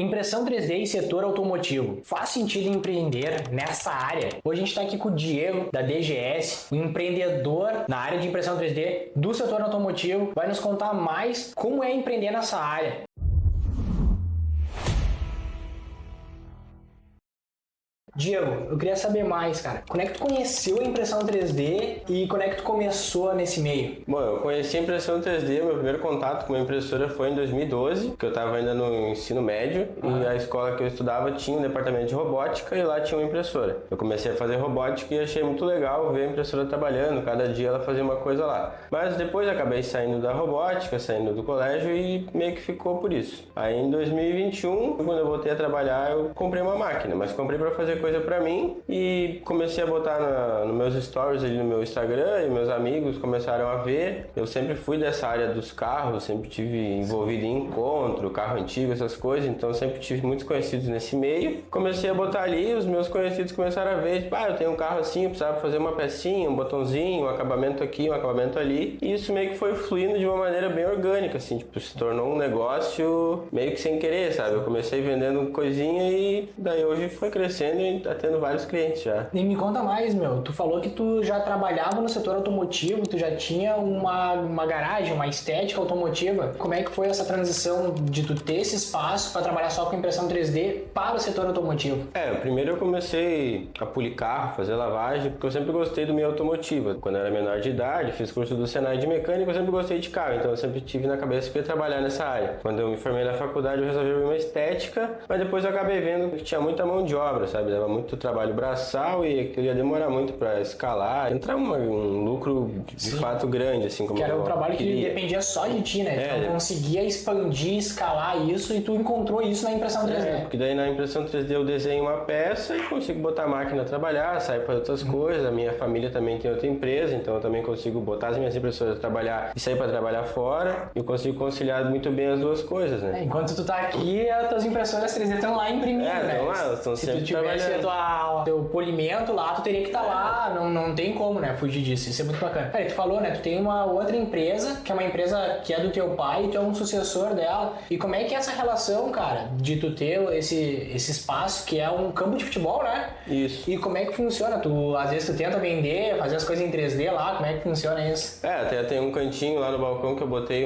Impressão 3D e setor automotivo. Faz sentido empreender nessa área? Hoje a gente está aqui com o Diego, da DGS, um empreendedor na área de impressão 3D do setor automotivo. Vai nos contar mais como é empreender nessa área. Diego, eu queria saber mais, cara. Quando é que tu conheceu a impressão 3D e quando é que tu começou nesse meio? Bom, eu conheci a impressão 3D, meu primeiro contato com uma impressora foi em 2012, que eu estava ainda no ensino médio, e a escola que eu estudava tinha um departamento de robótica e lá tinha uma impressora. Eu comecei a fazer robótica e achei muito legal ver a impressora trabalhando, cada dia ela fazia uma coisa lá. Mas depois acabei saindo da robótica, saindo do colégio e meio que ficou por isso. Aí em 2021, quando eu voltei a trabalhar, eu comprei uma máquina, mas comprei para fazer coisa pra mim e comecei a botar nos meus stories ali no meu Instagram e meus amigos começaram a ver. Eu sempre fui dessa área dos carros, sempre tive envolvido em encontro, carro antigo, essas coisas, então sempre tive muitos conhecidos nesse meio. Comecei a botar ali, os meus conhecidos começaram a ver, tipo, eu tenho um carro assim, eu precisava fazer uma pecinha, um botãozinho, um acabamento aqui, um acabamento ali. E isso meio que foi fluindo de uma maneira bem orgânica, assim, tipo, se tornou um negócio meio que sem querer, sabe? Eu comecei vendendo coisinha e daí hoje foi crescendo e tá tendo vários clientes já. E me conta mais, meu. Tu falou que tu já trabalhava no setor automotivo, tu já tinha uma garagem, uma estética automotiva. Como é que foi essa transição de tu ter esse espaço para trabalhar só com impressão 3D para o setor automotivo? Primeiro eu comecei a polir carro, fazer lavagem, porque eu sempre gostei do meio automotivo. Quando eu era menor de idade, fiz curso do Senai de mecânica, eu sempre gostei de carro, então eu sempre tive na cabeça que ia trabalhar nessa área. Quando eu me formei na faculdade, eu resolvi abrir uma estética, mas depois eu acabei vendo que tinha muita mão de obra, sabe? Dava muito trabalho braçal e aquilo ia demorar muito para escalar, entrar um lucro de fato grande, assim como que era um trabalho queria. Que dependia só de ti, né? Tu conseguia expandir, escalar isso e tu encontrou isso na impressão 3D. Porque daí na impressão 3D eu desenho uma peça e consigo botar a máquina a trabalhar, sair para outras coisas. A minha família também tem outra empresa, então eu também consigo botar as minhas impressoras a trabalhar e sair para trabalhar fora. Eu consigo conciliar muito bem as duas coisas, né? Enquanto tu tá aqui, as tuas impressoras 3D estão lá imprimindo, né? Estão lá, elas estão sempre trabalhando. Se tu tivesse teu polimento lá, tu teria que estar lá, não tem como, né, fugir disso, isso é muito bacana. Cara, tu falou, né, tu tem uma outra empresa, que é uma empresa que é do teu pai, tu é um sucessor dela, e como é que é essa relação, cara, de tu ter esse espaço, que é um campo de futebol, né? Isso. E como é que funciona? Às vezes tu tenta vender, fazer as coisas em 3D lá, como é que funciona isso? Até tem um cantinho lá no balcão que eu botei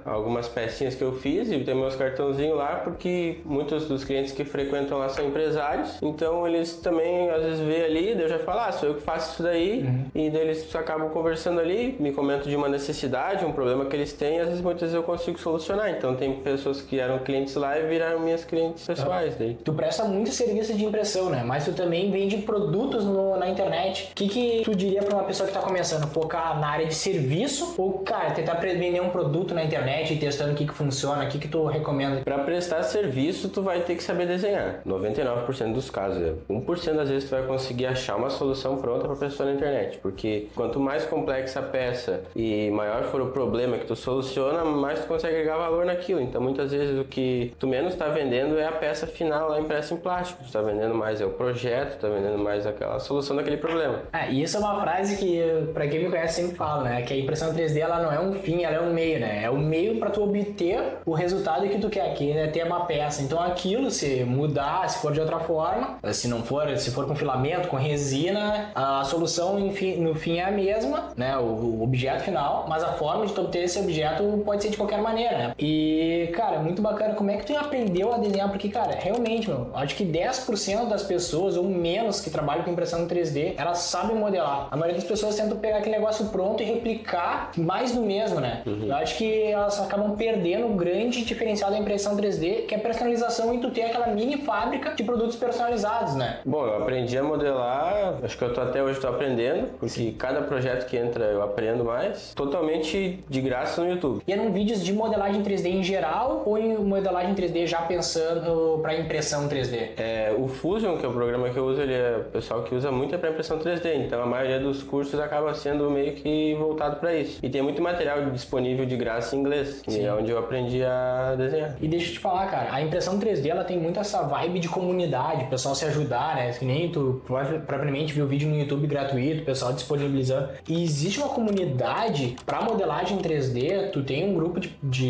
algumas pecinhas que eu fiz e tem meus cartãozinhos lá, porque muitos dos clientes que frequentam lá são empresários, então eles também às vezes vê ali, daí eu já falo, sou eu que faço isso daí, e daí eles acabam conversando ali, me comentam de uma necessidade, um problema que eles têm, e às vezes muitas vezes eu consigo solucionar. Então tem pessoas que eram clientes lá e viraram minhas clientes pessoais daí. Tu presta muito serviço de impressão, né? Mas tu também vende produtos na internet. O que tu diria pra uma pessoa que tá começando? Focar na área de serviço ou, cara, tentar vender um produto na internet e testando o que funciona? O que tu recomenda? Pra prestar serviço, tu vai ter que saber desenhar. 99% dos casos. 1% das vezes tu vai conseguir achar uma solução pronta para pessoa na internet, porque quanto mais complexa a peça e maior for o problema que tu soluciona, mais tu consegue agregar valor naquilo. Então muitas vezes o que tu menos está vendendo é a peça final lá impressa em plástico, tu está vendendo mais é o projeto, tá vendendo mais aquela solução daquele problema. E isso é uma frase que, para quem me conhece, sempre falo, né? Que a impressão 3D ela não é um fim, ela é um meio, né? É o meio para tu obter o resultado que tu quer aqui, né? Ter uma peça. Então aquilo, se mudar, se for de outra forma, se for com filamento, com resina, a solução no fim é a mesma, né? O objeto final, mas a forma de tu obter esse objeto pode ser de qualquer maneira, né? E, cara, muito bacana. Como é que tu aprendeu a desenhar? Porque, cara, realmente, acho que 10% das pessoas ou menos que trabalham com impressão 3D, elas sabem modelar. A maioria das pessoas tentam pegar aquele negócio pronto e replicar mais do mesmo, né? Eu acho que elas acabam perdendo o grande diferencial da impressão 3D, que é a personalização e tu ter aquela mini fábrica de produtos personalizados, né? Bom, eu aprendi a modelar, acho que eu até hoje estou aprendendo, porque cada projeto que entra eu aprendo mais, totalmente de graça no YouTube. E eram vídeos de modelagem 3D em geral ou em modelagem 3D já pensando para impressão 3D? O Fusion, que é o programa que eu uso, ele é o pessoal que usa muito para impressão 3D, então a maioria dos cursos acaba sendo meio que voltado para isso. E tem muito material disponível de graça em inglês, que é onde eu aprendi a desenhar. E deixa eu te falar, cara, a impressão 3D ela tem muito essa vibe de comunidade, o pessoal se se ajudar, né? Que nem tu propriamente viu vídeo no YouTube gratuito, o pessoal disponibilizando. E existe uma comunidade pra modelagem 3D, tu tem um grupo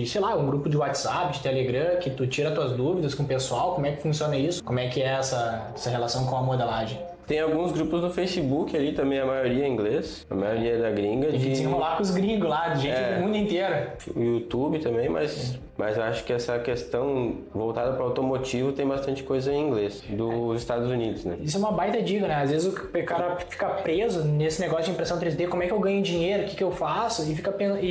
sei lá, um grupo de WhatsApp, de Telegram, que tu tira tuas dúvidas com o pessoal, como é que funciona isso? Como é que é essa relação com a modelagem? Tem alguns grupos no Facebook ali também, a maioria é inglês, a maioria é da gringa. Tem que desenrolar com os gringos lá, de gente do mundo inteiro. O YouTube também, mas eu acho que essa questão voltada para automotivo tem bastante coisa em inglês, dos Estados Unidos, né? Isso é uma baita dica, né? Às vezes o cara fica preso nesse negócio de impressão 3D, como é que eu ganho dinheiro, o que eu faço? E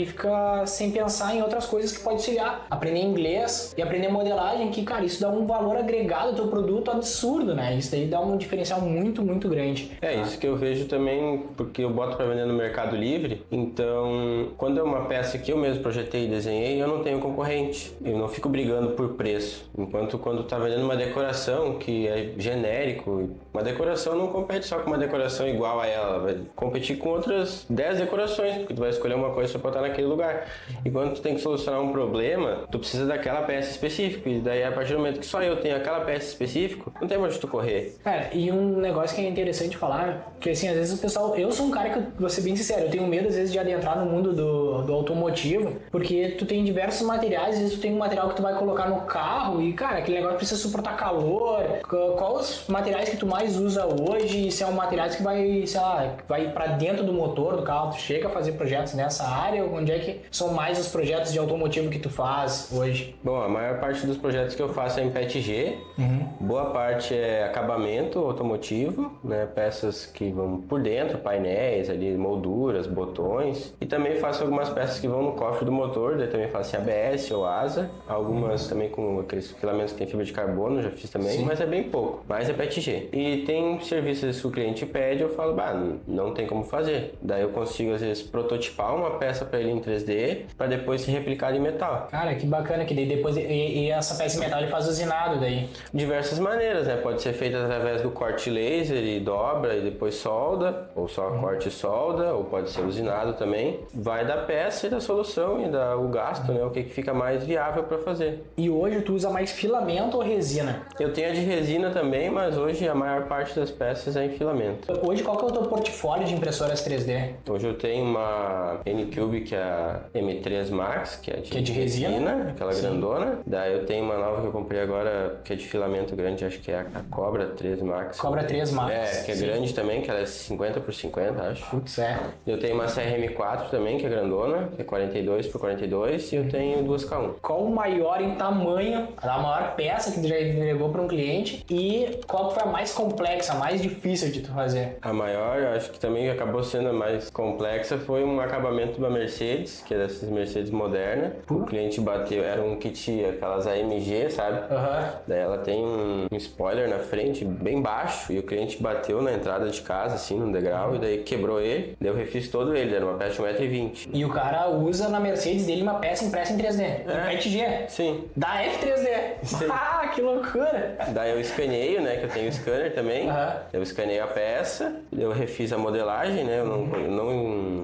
fica sem pensar em outras coisas que pode auxiliar. Aprender inglês e aprender modelagem, que, cara, isso dá um valor agregado ao teu produto absurdo, né? Isso daí dá um diferencial muito grande. Isso que eu vejo também, porque eu boto para vender no Mercado Livre, então quando é uma peça que eu mesmo projetei e desenhei, eu não tenho concorrente, eu não fico brigando por preço, enquanto quando tá vendendo uma decoração que é genérico, uma decoração não compete só com uma decoração igual a ela, vai competir com outras 10 decorações, porque tu vai escolher uma coisa para botar naquele lugar, e quando tu tem que solucionar um problema, tu precisa daquela peça específica, e daí a partir do momento que só eu tenho aquela peça específica, não tem mais onde tu correr. Cara, e um negócio que é interessante falar, que assim, às vezes o pessoal, eu sou um cara que, vou ser bem sincero, eu tenho medo às vezes de adentrar no mundo do automotivo, porque tu tem diversos materiais, às vezes tu tem um material que tu vai colocar no carro e, cara, aquele negócio precisa suportar calor. Quais os materiais que tu mais usa hoje? Se é um materiais que vai, sei lá, vai pra dentro do motor do carro, tu chega a fazer projetos nessa área, onde é que são mais os projetos de automotivo que tu faz hoje? Bom, a maior parte dos projetos que eu faço é em PETG, boa parte é acabamento automotivo, né, peças que vão por dentro, painéis ali, molduras, botões, e também faço algumas peças que vão no cofre do motor, daí também faço em ABS ou asa, algumas também com aqueles filamentos que tem fibra de carbono, já fiz também, mas é bem pouco, mas é PETG. E tem serviços que o cliente pede, eu falo, não tem como fazer, daí eu consigo às vezes prototipar uma peça para ele em 3D, para depois ser replicado em metal. Cara, que bacana, que daí depois, e essa peça em metal ele faz usinado daí? Diversas maneiras, né, pode ser feita através do corte laser e dobra e depois solda, ou só corte e solda, ou pode ser usinado também. Vai da peça e da solução e o gasto, né? O que fica mais viável para fazer. E hoje tu usa mais filamento ou resina? Eu tenho a de resina também, mas hoje a maior parte das peças é em filamento. Hoje qual que é o teu portfólio de impressoras 3D? Hoje eu tenho uma N-Cube, que é a M3 Max, que é de resina, aquela grandona. Daí eu tenho uma nova que eu comprei agora, que é de filamento grande, acho que é a Cobra 3 Max. Cobra 3 Max. Que é grande também, que ela é 50 por 50, acho. Putz, é. Eu tenho uma CRM4 também, que é grandona, que é 42 por 42, e eu tenho 2K1. Qual o maior em tamanho, a maior peça que tu já entregou para um cliente, e qual foi a mais complexa, a mais difícil de tu fazer? A maior, eu acho que também acabou sendo a mais complexa, foi um acabamento da Mercedes, que é dessas Mercedes modernas. O cliente bateu, era um kit, aquelas AMG, sabe? Daí ela tem um spoiler na frente, bem baixo, e o cliente bateu na entrada de casa, assim, no degrau, e daí quebrou ele, daí eu refiz todo ele, era uma peça de 1,20 m. E o cara usa na Mercedes dele uma peça impressa em 3D, PETG. Sim. Da F3D. Sim. Ah, que loucura! Daí eu escaneio, né, que eu tenho scanner também, eu escaneio a peça, eu refiz a modelagem, né, eu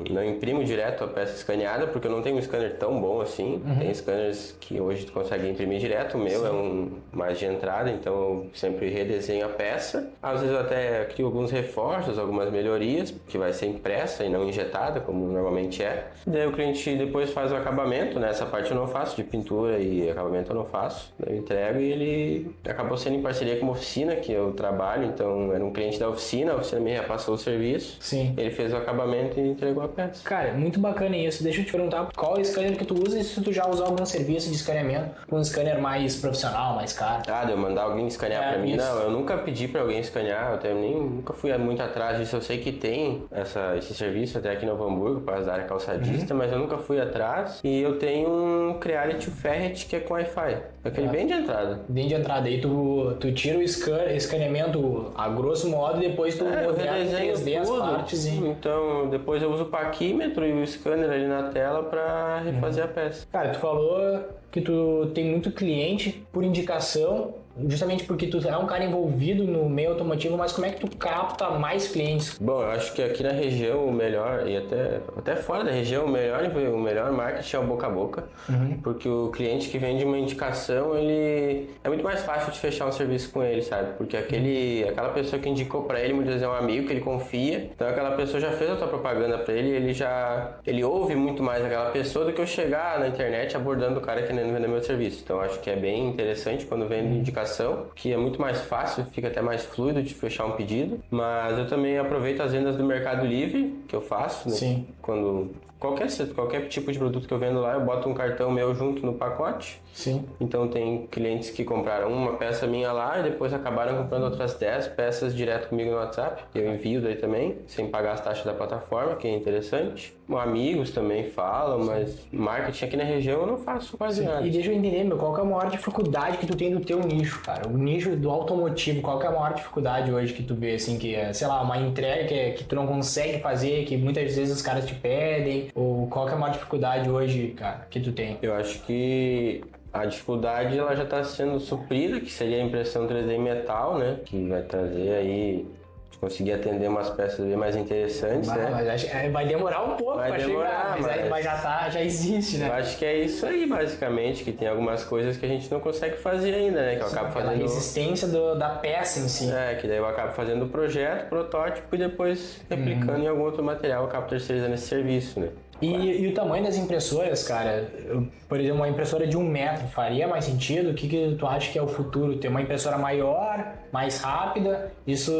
não imprimo direto a peça escaneada, porque eu não tenho um scanner tão bom assim, tem scanners que hoje tu consegue imprimir direto, o meu é um mais de entrada, então eu sempre redesenho a peça, às vezes eu até crio alguns reforços, algumas melhorias, que vai ser impressa e não injetada, como normalmente é. Daí o cliente depois faz o acabamento, né? Essa parte eu não faço, de pintura e acabamento eu não faço. Daí eu entrego e ele acabou sendo em parceria com uma oficina que eu trabalho, então era um cliente da oficina, a oficina me repassou o serviço. Sim. Ele fez o acabamento e entregou a peça. Cara, muito bacana isso. Deixa eu te perguntar qual é o scanner que tu usa e se tu já usou algum serviço de escaneamento, um scanner mais profissional, mais caro. De eu mandar alguém escanear pra mim? Isso. Não, eu nunca pedi pra alguém escanear, nunca fui muito atrás disso. Eu sei que tem esse serviço até aqui no Novo Hamburgo, para a área calçadista, mas eu nunca fui atrás. E eu tenho um Creality Ferret que é com Wi-Fi, aquele bem de entrada. Bem de entrada, aí tu tira o escaneamento a grosso modo e depois tu modela em 3D as partes. Então depois eu uso o paquímetro e o scanner ali na tela para refazer a peça. Cara, tu falou que tu tem muito cliente por indicação, justamente porque tu é um cara envolvido no meio automotivo, mas como é que tu capta mais clientes? Bom, eu acho que aqui na região o melhor, e até fora da região, o melhor marketing é o boca a boca, porque o cliente que vende uma indicação, ele é muito mais fácil de fechar um serviço com ele, sabe? Porque aquela pessoa que indicou pra ele, muitas vezes é um amigo que ele confia, então aquela pessoa já fez a tua propaganda pra ele, ele ouve muito mais aquela pessoa do que eu chegar na internet abordando o cara querendo vender meu serviço. Então acho que é bem interessante quando vende indicação, que é muito mais fácil, fica até mais fluido de fechar um pedido, mas eu também aproveito as vendas do Mercado Livre, que eu faço, né? Sim. Quando qualquer tipo de produto que eu vendo lá, eu boto um cartão meu junto no pacote. Sim. Então tem clientes que compraram uma peça minha lá e depois acabaram comprando outras 10 peças direto comigo no WhatsApp. Eu envio daí também, sem pagar as taxas da plataforma, que é interessante. Amigos também falam, mas marketing aqui na região eu não faço quase nada. E deixa eu entender, qual que é a maior dificuldade que tu tem do teu nicho, cara? O nicho do automotivo, qual que é a maior dificuldade hoje que tu vê, assim, que é, sei lá, uma entrega que tu não consegue fazer, que muitas vezes os caras te pedem, ou qual que é a maior dificuldade hoje, cara, que tu tem? Eu acho que a dificuldade ela já está sendo suprida, que seria a impressão 3D em metal, né? Que vai trazer aí, conseguir atender umas peças bem mais interessantes, né? Mas vai demorar um pouco para chegar, mas já existe, né? Eu acho que é isso aí, basicamente, que tem algumas coisas que a gente não consegue fazer ainda, né? Que eu acabo fazendo... A resistência da peça em si. Que daí eu acabo fazendo o projeto, protótipo e depois replicando em algum outro material, eu acabo terceirizando esse serviço, né? E o tamanho das impressoras, cara, por exemplo, uma impressora de 1 metro faria mais sentido? O que tu acha que é o futuro? Ter uma impressora maior, mais rápida? Isso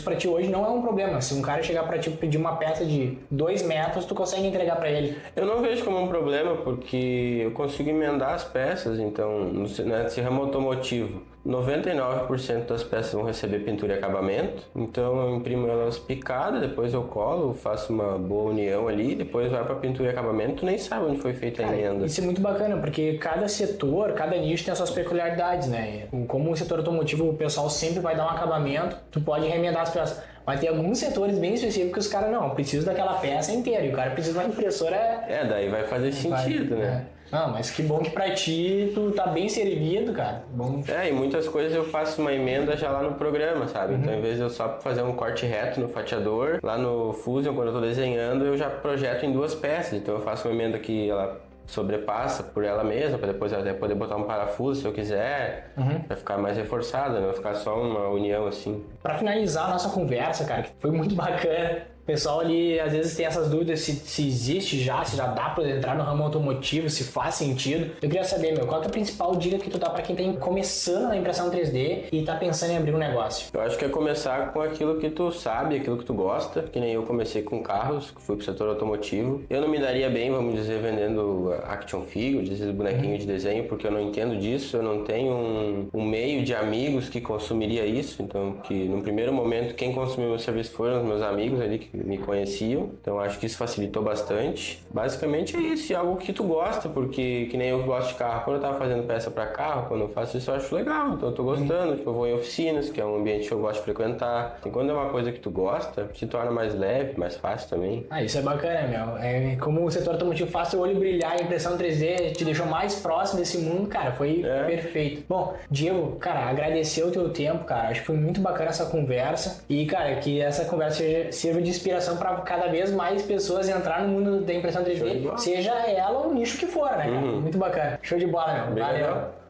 pra ti hoje não é um problema. Se um cara chegar pra ti pedir uma peça de 2 metros, tu consegue entregar pra ele. Eu não vejo como um problema, porque eu consigo emendar as peças, então, nesse ramo automotivo, 99% das peças vão receber pintura e acabamento, então eu imprimo elas picadas, depois eu colo, faço uma boa união ali, depois vai para pintura e acabamento, tu nem sabe onde foi feita a emenda. Isso é muito bacana, porque cada setor, cada nicho tem as suas peculiaridades, né? Como o setor automotivo, o pessoal sempre vai dar um acabamento, tu pode remendar as peças. Mas tem alguns setores bem específicos que os caras não, preciso daquela peça inteira, e o cara precisa de uma impressora... daí vai fazer sentido, né? Não, mas que bom que pra ti tu tá bem servido, cara. Bom. E muitas coisas eu faço uma emenda já lá no programa, sabe? Então, em vez de eu só fazer um corte reto no fatiador, lá no Fusion, quando eu tô desenhando, eu já projeto em 2 peças. Então, eu faço uma emenda que ela sobrepassa por ela mesma, para depois até poder botar um parafuso se eu quiser, para ficar mais reforçada, não ficar só uma união assim. Para finalizar a nossa conversa, cara, que foi muito bacana. O pessoal ali às vezes tem essas dúvidas se existe se já dá para entrar no ramo automotivo, se faz sentido. Eu queria saber, qual que é a principal dica que tu dá para quem tá começando na impressão 3D e tá pensando em abrir um negócio? Eu acho que é começar com aquilo que tu sabe, aquilo que tu gosta, que nem eu comecei com carros, que fui pro setor automotivo. Eu não me daria bem, vamos dizer, vendendo action figures, esses bonequinhos de desenho, porque eu não entendo disso, eu não tenho um meio de amigos que consumiria isso, então que no primeiro momento quem consumiu meu serviço foram os meus amigos ali que me conheciam, então acho que isso facilitou bastante. Basicamente é isso, é algo que tu gosta, porque que nem eu gosto de carro, quando eu tava fazendo peça para carro, quando eu faço isso eu acho legal, então eu tô gostando, tipo, eu vou em oficinas, que é um ambiente que eu gosto de frequentar, e quando é uma coisa que tu gosta, se torna mais leve, mais fácil também. Isso é bacana, como o setor automotivo faz teu olho brilhar, a impressão 3D te deixou mais próximo desse mundo, cara, foi perfeito. Bom, Diego, cara, agradecer o teu tempo, cara, acho que foi muito bacana essa conversa, e cara, que essa conversa sirva de inspiração para cada vez mais pessoas entrar no mundo da impressão 3D, seja ela o nicho que for, né? Muito bacana. Show de bola, Valeu.